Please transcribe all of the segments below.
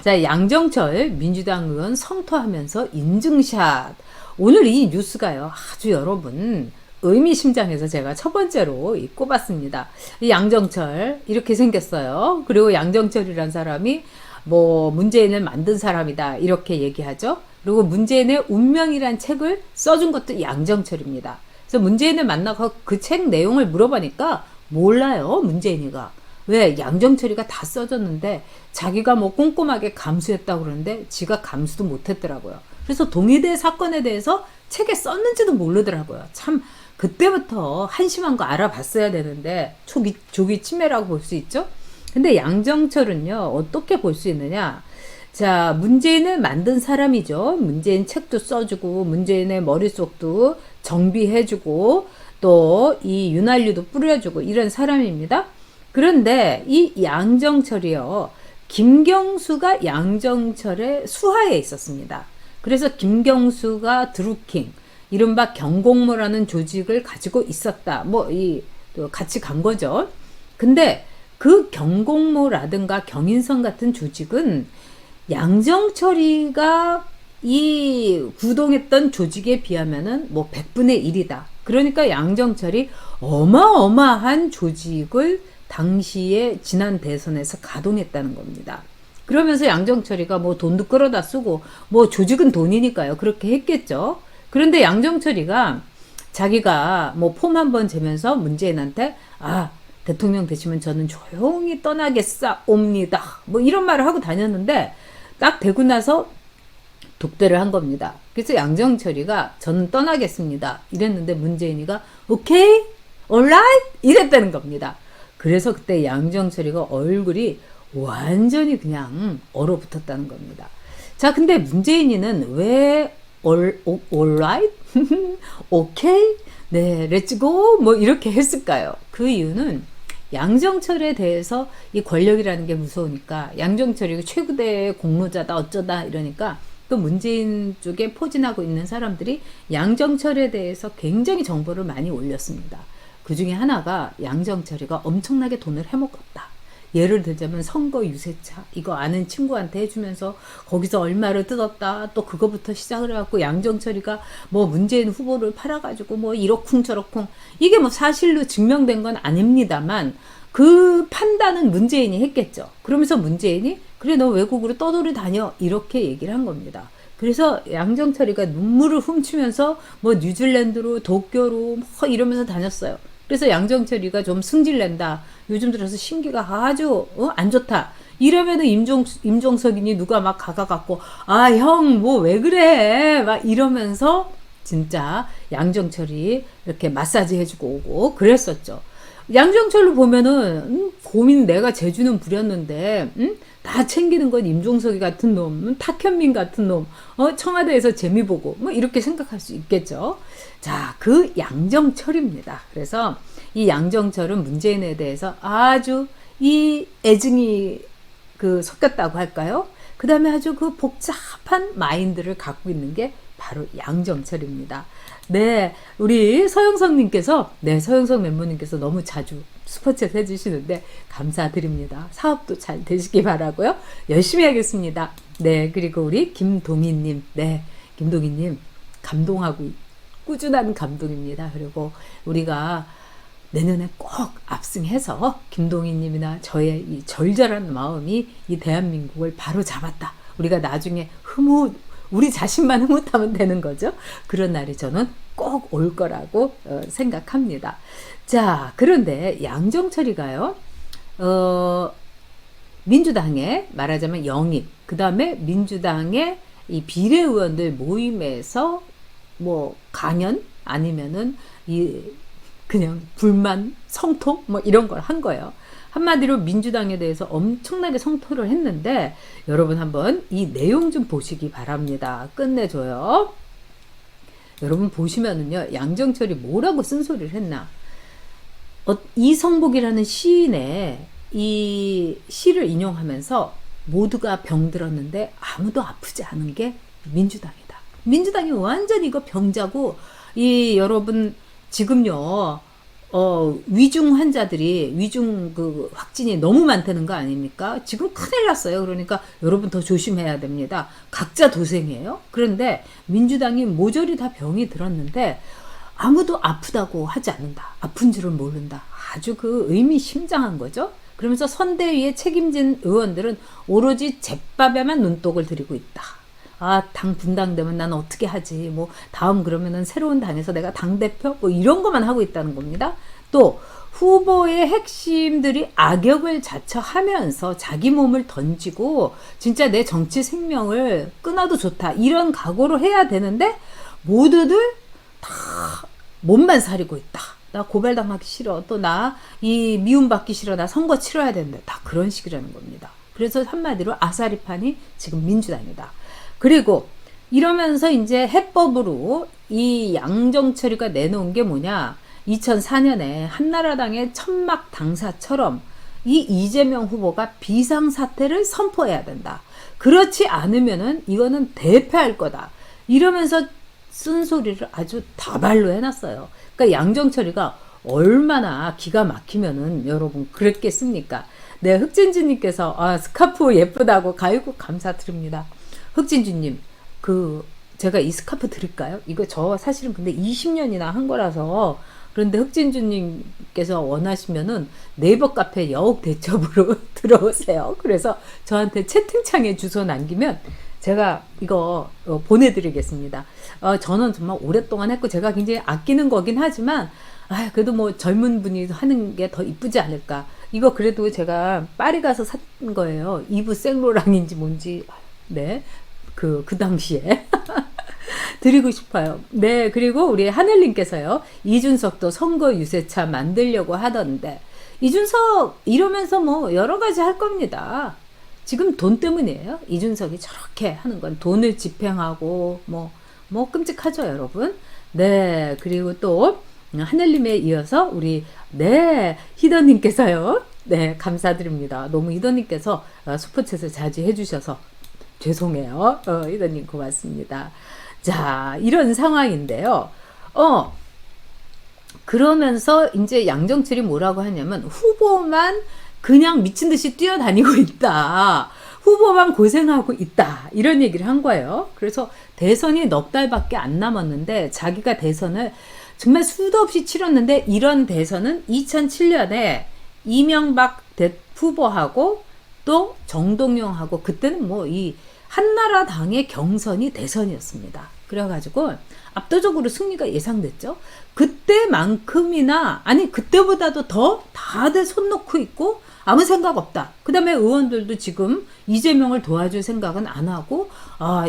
자, 양정철 민주당 의원 성토하면서 인증샷. 오늘 이 뉴스가요, 아주 여러분 의미심장해서 제가 첫 번째로 꼽았습니다. 이 양정철 이렇게 생겼어요. 그리고 양정철이란 사람이 뭐 문재인을 만든 사람이다 이렇게 얘기하죠. 그리고 문재인의 운명이란 책을 써준 것도 양정철입니다. 그래서 문재인을 만나서 그 책 내용을 물어보니까 몰라요, 문재인이가. 왜? 양정철이가 다 써줬는데 자기가 뭐 꼼꼼하게 감수했다고 그러는데 지가 감수도 못했더라고요. 그래서 동의대 사건에 대해서 책에 썼는지도 모르더라고요. 참 그때부터 한심한 거 알아봤어야 되는데 조기 치매라고 볼 수 있죠. 근데 양정철은요, 어떻게 볼 수 있느냐. 자, 문재인을 만든 사람이죠. 문재인 책도 써주고 문재인의 머릿속도 정비해주고 또 이 윤활유도 뿌려주고 이런 사람입니다. 그런데 이 양정철이요, 김경수가 양정철의 수하에 있었습니다. 그래서 김경수가 드루킹, 이른바 경공모라는 조직을 가지고 있었다. 같이 간 거죠. 근데 그 경공모라든가 경인선 같은 조직은 양정철이가 이 구동했던 조직에 비하면은 뭐 100분의 1이다. 그러니까 양정철이 어마어마한 조직을 당시에 지난 대선에서 가동했다는 겁니다. 그러면서 양정철이가 뭐 돈도 끌어다 쓰고 뭐 조직은 돈이니까요. 그렇게 했겠죠. 그런데 양정철이가 자기가 뭐 폼 한번 재면서 문재인한테 대통령 되시면 저는 조용히 떠나겠사옵니다. 뭐 이런 말을 하고 다녔는데 딱 되고 나서 독대를 한 겁니다. 그래서 양정철이가 저는 떠나겠습니다 이랬는데 문재인이가 오케이? alright? 이랬다는 겁니다. 그래서 그때 양정철이가 얼굴이 완전히 그냥 얼어붙었다는 겁니다. 자, 근데 문재인이는 왜 alright? 오케이? 네, 렛츠고? 뭐 이렇게 했을까요? 그 이유는 양정철에 대해서 이 권력이라는 게 무서우니까 양정철이 최고대 공로자다 어쩌다 이러니까 또 문재인 쪽에 포진하고 있는 사람들이 양정철에 대해서 굉장히 정보를 많이 올렸습니다. 그 중에 하나가 양정철이가 엄청나게 돈을 해먹었다. 예를 들자면 선거 유세차 이거 아는 친구한테 해주면서 거기서 얼마를 뜯었다. 또 그거부터 시작을 해갖고 양정철이가 뭐 문재인 후보를 팔아가지고 뭐 이러쿵 저러쿵 이게 뭐 사실로 증명된 건 아닙니다만 그 판단은 문재인이 했겠죠. 그러면서 문재인이 그래 너 외국으로 떠돌이 다녀 이렇게 얘기를 한 겁니다. 그래서 양정철이가 눈물을 훔치면서 뭐 뉴질랜드로 도쿄로 뭐 이러면서 다녔어요. 그래서 양정철이가 좀 승질낸다. 요즘 들어서 심기가 아주 안 좋다. 이러면은 임종석이니 누가 막 가가갖고 형 뭐 왜 그래 막 이러면서 진짜 양정철이 이렇게 마사지 해주고 오고 그랬었죠. 양정철로 보면은 고민 내가 재주는 부렸는데 다 챙기는 건 임종석이 같은 놈, 탁현민 같은 놈, 청와대에서 재미 보고 뭐 이렇게 생각할 수 있겠죠. 자, 그 양정철입니다. 그래서 이 양정철은 문재인에 대해서 아주 이 애증이 섞였다고 할까요? 그 다음에 아주 그 복잡한 마인드를 갖고 있는 게 바로 양정철입니다. 네, 우리 서영석님께서, 서영석 멤버님께서 너무 자주 슈퍼챗 해주시는데 감사드립니다. 사업도 잘 되시기 바라고요. 열심히 하겠습니다. 네, 그리고 우리 김동희님, 김동희님 감동하고 꾸준한 감동입니다. 그리고 우리가 내년에 꼭 압승해서 김동희님이나 저의 이 절절한 마음이 이 대한민국을 바로 잡았다. 우리가 나중에 우리 자신만 흐뭇하면 되는 거죠. 그런 날이 저는 꼭 올 거라고 생각합니다. 자, 그런데 양정철이가요, 민주당에 말하자면 영입, 그 다음에 민주당의 이 비례의원들 모임에서 뭐 강연 아니면은 그냥 불만 성토 뭐 이런 걸 한 거예요. 한마디로 민주당에 대해서 엄청나게 성토를 했는데 여러분 한번 이 내용 좀 보시기 바랍니다. 끝내줘요. 여러분 보시면은요, 양정철이 뭐라고 쓴소리를 했나. 이성복이라는 시인의 이 시를 인용하면서 모두가 병들었는데 아무도 아프지 않은 게 민주당이다. 민주당이 완전히 이거 병자고 여러분 지금요 위중 환자들이, 위중 그 확진이 너무 많다는 거 아닙니까? 지금 큰일 났어요. 그러니까 여러분 더 조심해야 됩니다. 각자 도생이에요. 그런데 민주당이 모조리 다 병이 들었는데 아무도 아프다고 하지 않는다. 아픈 줄은 모른다. 아주 그 의미심장한 거죠. 그러면서 선대위에 책임진 의원들은 오로지 잿밥에만 눈독을 들이고 있다. 아, 당 분당되면 난 어떻게 하지? 뭐 다음 그러면은 새로운 당에서 내가 당대표? 뭐 이런 것만 하고 있다는 겁니다. 또 후보의 핵심들이 악역을 자처하면서 자기 몸을 던지고 진짜 내 정치 생명을 끊어도 좋다. 이런 각오로 해야 되는데 모두들 다 몸만 사리고 있다. 나 고발당하기 싫어. 또 나 이 미움받기 싫어. 나 선거 치러야 된다. 다 그런 식이라는 겁니다. 그래서 한마디로 아사리판이 지금 민주당이다. 그리고 이러면서 이제 해법으로 이 양정철이가 내놓은 게 뭐냐. 2004년에 한나라당의 천막 당사처럼 이 이재명 후보가 비상사태를 선포해야 된다. 그렇지 않으면은 이거는 대패할 거다. 이러면서 쓴소리를 아주 다발로 해놨어요. 그러니까 양정철이가 얼마나 기가 막히면은 여러분 그랬겠습니까? 네, 흑진주님께서 스카프 예쁘다고 가위국 감사드립니다. 흑진주님, 제가 이 스카프 드릴까요? 이거 저 사실은 근데 20년이나 한 거라서. 그런데 흑진주님께서 원하시면은 네이버 카페 여옥 대첩으로 들어오세요. 그래서 저한테 채팅창에 주소 남기면 제가 이거 보내드리겠습니다. 저는 정말 오랫동안 했고 제가 굉장히 아끼는 거긴 하지만 그래도 뭐 젊은 분이 하는 게 더 이쁘지 않을까. 이거 그래도 제가 파리 가서 산 거예요. 이브 생로랑인지 뭔지. 네. 그 당시에. 드리고 싶어요. 네. 그리고 우리 하늘님께서요. 이준석도 선거 유세차 만들려고 하던데. 이준석 이러면서 뭐 여러 가지 할 겁니다. 지금 돈 때문이에요. 이준석이 저렇게 하는 건 돈을 집행하고 뭐 끔찍하죠, 여러분. 네. 그리고 또 하늘님에 이어서 우리 희더님께서요. 네, 감사드립니다. 너무 희더님께서 슈퍼챗을 자주 해주셔서 죄송해요. 희더님 고맙습니다. 자, 이런 상황인데요. 그러면서 이제 양정철이 뭐라고 하냐면 후보만 그냥 미친 듯이 뛰어다니고 있다. 후보만 고생하고 있다. 이런 얘기를 한 거예요. 그래서 대선이 넉 달밖에 안 남았는데 자기가 대선을 정말 수도 없이 치렀는데 이런 대선은 2007년에 이명박 후보하고 또 정동영하고 그때는 뭐 이 한나라당의 경선이 대선이었습니다. 그래가지고 압도적으로 승리가 예상됐죠. 그때만큼이나 아니 그때보다도 더 다들 손 놓고 있고 아무 생각 없다. 그 다음에 의원들도 지금 이재명을 도와줄 생각은 안 하고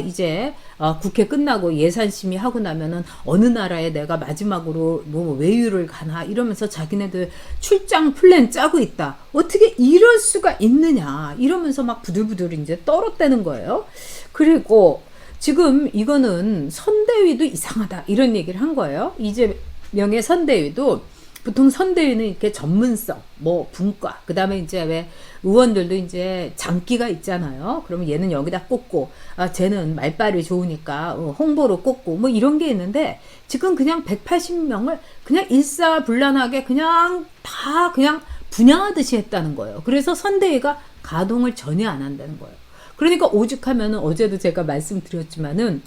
이제 국회 끝나고 예산 심의하고 나면은 어느 나라에 내가 마지막으로 뭐 외유를 가나 이러면서 자기네들 출장 플랜 짜고 있다. 어떻게 이럴 수가 있느냐 이러면서 막 부들부들 이제 떨었다는 거예요. 그리고 지금 이거는 선대위도 이상하다 이런 얘기를 한 거예요. 이재명의 선대위도 보통 선대위는 이렇게 전문성, 뭐 분과, 그 다음에 이제 왜 의원들도 이제 장기가 있잖아요. 그러면 얘는 여기다 꽂고, 쟤는 말빨이 좋으니까 홍보로 꽂고, 뭐 이런 게 있는데 지금 그냥 180명을 그냥 일사불란하게 그냥 다 그냥 분양하듯이 했다는 거예요. 그래서 선대위가 가동을 전혀 안 한다는 거예요. 그러니까 오죽하면은 어제도 제가 말씀드렸지만은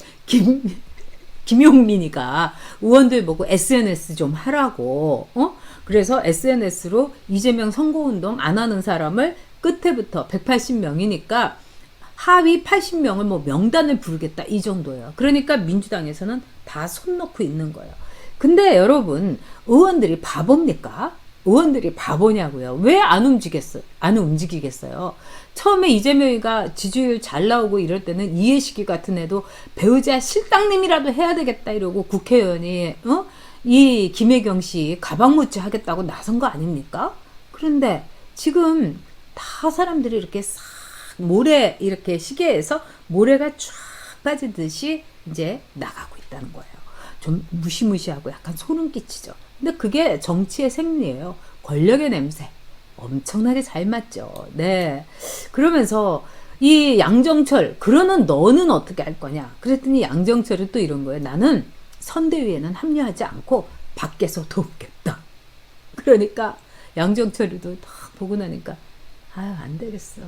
김용민이가 의원들 보고 SNS 좀 하라고, 그래서 SNS로 이재명 선거운동 안 하는 사람을 끝에부터 180명이니까 하위 80명을 뭐 명단을 부르겠다 이 정도예요. 그러니까 민주당에서는 다 손 놓고 있는 거예요. 근데 여러분, 의원들이 바보입니까? 의원들이 바보냐고요. 왜 안 움직이겠어요? 처음에 이재명이가 지지율 잘 나오고 이럴 때는 이해식이 같은 애도 배우자 실장님이라도 해야 되겠다 이러고 국회의원이 이 김혜경 씨 가방무치 하겠다고 나선 거 아닙니까? 그런데 지금 다 사람들이 이렇게 싹 모래 이렇게 시계에서 모래가 쫙 빠지듯이 이제 나가고 있다는 거예요. 좀 무시무시하고 약간 소름 끼치죠. 근데 그게 정치의 생리예요. 권력의 냄새. 엄청나게 잘 맞죠. 네. 그러면서 이 양정철, 그러는 너는 어떻게 할 거냐? 그랬더니 양정철은 또 이런 거예요. 나는 선대위에는 합류하지 않고 밖에서 돕겠다. 그러니까 양정철이도 딱 보고 나니까 아유 안 되겠어.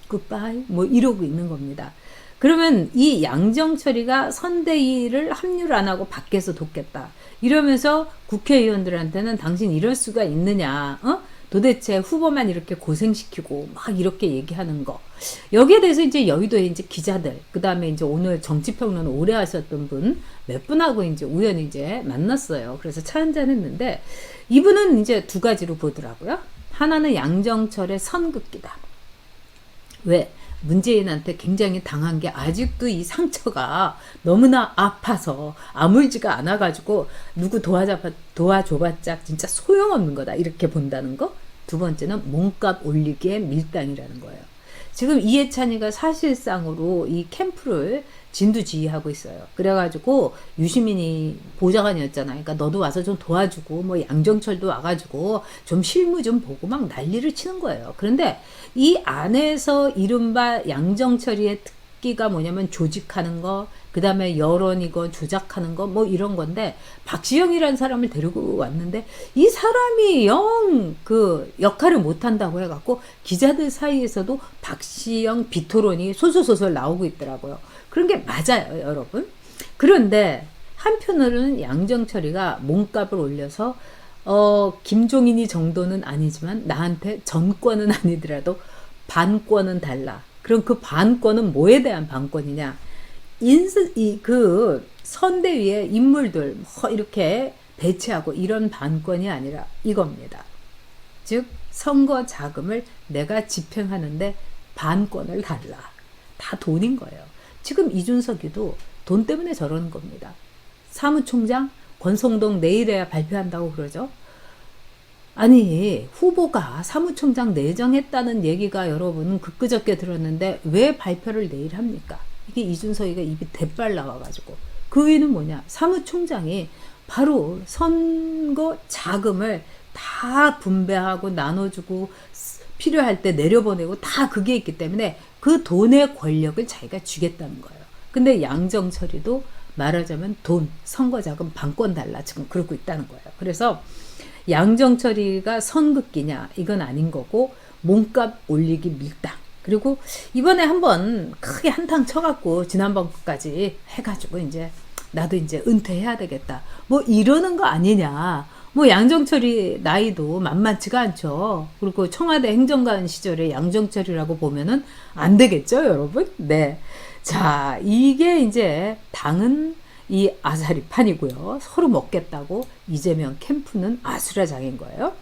굿바이 뭐 이러고 있는 겁니다. 그러면 이 양정철이가 선대위를 합류를 안 하고 밖에서 돕겠다. 이러면서 국회의원들한테는 당신 이럴 수가 있느냐. 도대체 후보만 이렇게 고생시키고 막 이렇게 얘기하는 거. 여기에 대해서 이제 여의도에 이제 기자들, 그 다음에 이제 오늘 정치평론 오래 하셨던 분 몇 분하고 이제 우연히 이제 만났어요. 그래서 차 한잔 했는데 이분은 이제 두 가지로 보더라고요. 하나는 양정철의 선긋기다. 왜? 문재인한테 굉장히 당한 게 아직도 이 상처가 너무나 아파서 아물지가 않아가지고 누구 도와줘봤자 진짜 소용없는 거다 이렇게 본다는 거. 두 번째는 몸값 올리기에 밀당이라는 거예요. 지금 이해찬이가 사실상으로 이 캠프를 진두지휘하고 있어요. 그래가지고 유시민이 보좌관이었잖아요. 그러니까 너도 와서 좀 도와주고 뭐 양정철도 와가지고 좀 실무 좀 보고 막 난리를 치는 거예요. 그런데 이 안에서 이른바 양정철이의 특기가 뭐냐면 조직하는 거, 그 다음에 여론이고 조작하는 거 뭐 이런 건데 박시영이라는 사람을 데리고 왔는데 이 사람이 영 그 역할을 못한다고 해갖고 기자들 사이에서도 박시영 비토론이 소소소설 나오고 있더라고요. 그런 게 맞아요, 여러분. 그런데 한편으로는 양정철이가 몸값을 올려서 김종인이 정도는 아니지만 나한테 전권은 아니더라도 반권은 달라. 그럼 그 반권은 뭐에 대한 반권이냐? 그 선대위의 인물들 뭐 이렇게 배치하고 이런 반권이 아니라 이겁니다. 즉 선거 자금을 내가 집행하는데 반권을 달라. 다 돈인 거예요. 지금 이준석이도 돈 때문에 저러는 겁니다. 사무총장 권성동 내일에야 발표한다고 그러죠. 아니 후보가 사무총장 내정했다는 얘기가 여러분 그저께 들었는데 왜 발표를 내일 합니까? 이게 이준석이가 입이 대빨 나와가지고 그 위는 뭐냐? 사무총장이 바로 선거 자금을 다 분배하고 나눠주고 필요할 때 내려보내고 다 그게 있기 때문에 그 돈의 권력을 자기가 주겠다는 거예요. 근데 양정철이도 말하자면 돈, 선거자금 반권 달라 지금 그러고 있다는 거예요. 그래서 양정철이가 선긋기냐 이건 아닌 거고 몸값 올리기 밀당. 그리고 이번에 한번 크게 한탕 쳐갖고 지난번까지 해가지고 이제 나도 이제 은퇴해야 되겠다 뭐 이러는 거 아니냐. 뭐 양정철이 나이도 만만치가 않죠. 그리고 청와대 행정관 시절에 양정철이라고 보면은 안 되겠죠, 여러분? 네. 자, 이게 이제 당은 이 아사리판이고요. 서로 먹겠다고 이재명 캠프는 아수라장인 거예요.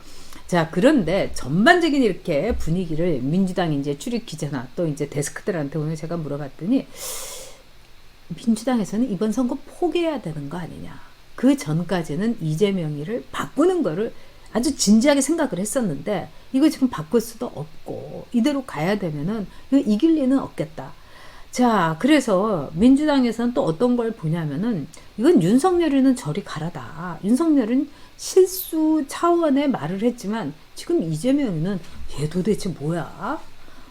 자, 그런데 전반적인 이렇게 분위기를 민주당 이제 출입 기자나 또 이제 데스크들한테 오늘 제가 물어봤더니 민주당에서는 이번 선거 포기해야 되는 거 아니냐. 그 전까지는 이재명이를 바꾸는 거를 아주 진지하게 생각을 했었는데 이거 지금 바꿀 수도 없고 이대로 가야 되면은 이거 이길 리는 없겠다. 자, 그래서 민주당에서는 또 어떤 걸 보냐면은 이건 윤석열이는 저리 가라다. 윤석열은 실수 차원의 말을 했지만 지금 이재명이는 얘 도대체 뭐야?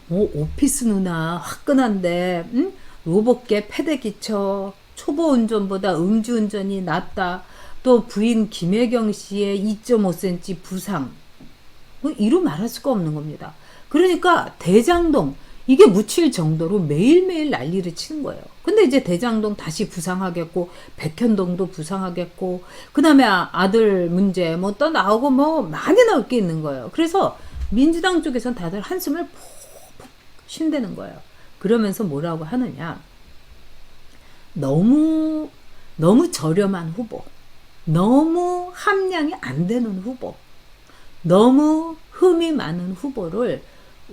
오피스 누나 화끈한데 로봇계 패대기쳐 초보 운전보다 음주운전이 낫다. 또 부인 김혜경 씨의 2.5cm 부상. 뭐 이루 말할 수가 없는 겁니다. 그러니까 대장동 이게 묻힐 정도로 매일매일 난리를 치는 거예요. 근데 이제 대장동 다시 부상하겠고 백현동도 부상하겠고 그 다음에 아들 문제 뭐 또 나오고 뭐 많이 나올 게 있는 거예요. 그래서 민주당 쪽에서는 다들 한숨을 푹푹 쉰다는 거예요. 그러면서 뭐라고 하느냐. 너무 저렴한 후보, 너무 함량이 안 되는 후보, 너무 흠이 많은 후보를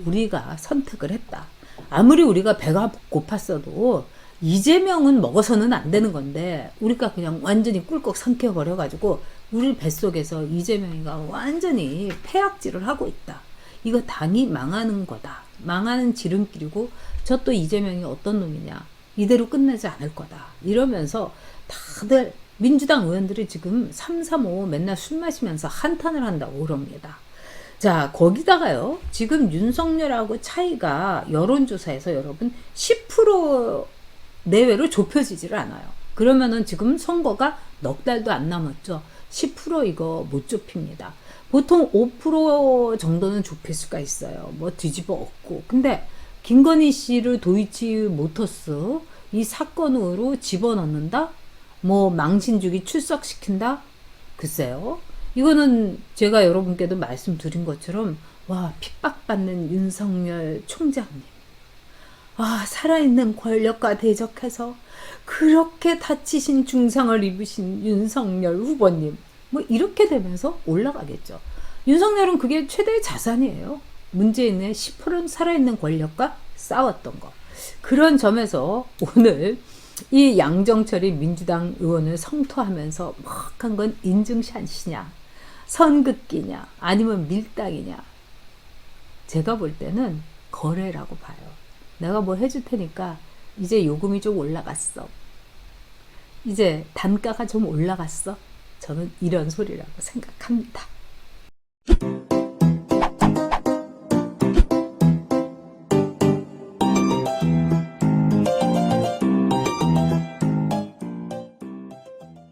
우리가 선택을 했다. 아무리 우리가 배가 고팠어도 이재명은 먹어서는 안 되는 건데 우리가 그냥 완전히 꿀꺽 삼켜버려가지고 우리 뱃속에서 이재명이가 완전히 폐악질을 하고 있다. 이거 당이 망하는 거다. 망하는 지름길이고 저 또 이재명이 어떤 놈이냐. 이대로 끝내지 않을 거다. 이러면서 다들 민주당 의원들이 지금 335 맨날 술 마시면서 한탄을 한다고 그럽니다. 자, 거기다가요. 지금 윤석열하고 차이가 여론조사에서 여러분 10% 내외로 좁혀지지를 않아요. 그러면은 지금 선거가 넉 달도 안 남았죠. 10% 이거 못 좁힙니다. 보통 5% 정도는 좁힐 수가 있어요. 뭐 뒤집어 엎고. 근데 김건희 씨를 도이치모터스 이 사건으로 집어넣는다? 뭐 망신주기 출석시킨다? 글쎄요. 이거는 제가 여러분께도 말씀드린 것처럼 와, 핍박받는 윤석열 총장님. 아, 살아있는 권력과 대적해서 그렇게 다치신 중상을 입으신 윤석열 후보님. 뭐 이렇게 되면서 올라가겠죠. 윤석열은 그게 최대의 자산이에요. 문재인의 10% 살아있는 권력과 싸웠던 거. 그런 점에서 오늘 이 양정철이 민주당 의원을 성토하면서 막 한 건 인증샷이냐, 선긋기냐, 아니면 밀당이냐. 제가 볼 때는 거래라고 봐요. 내가 뭐 해줄 테니까 이제 요금이 좀 올라갔어. 이제 단가가 좀 올라갔어. 저는 이런 소리라고 생각합니다.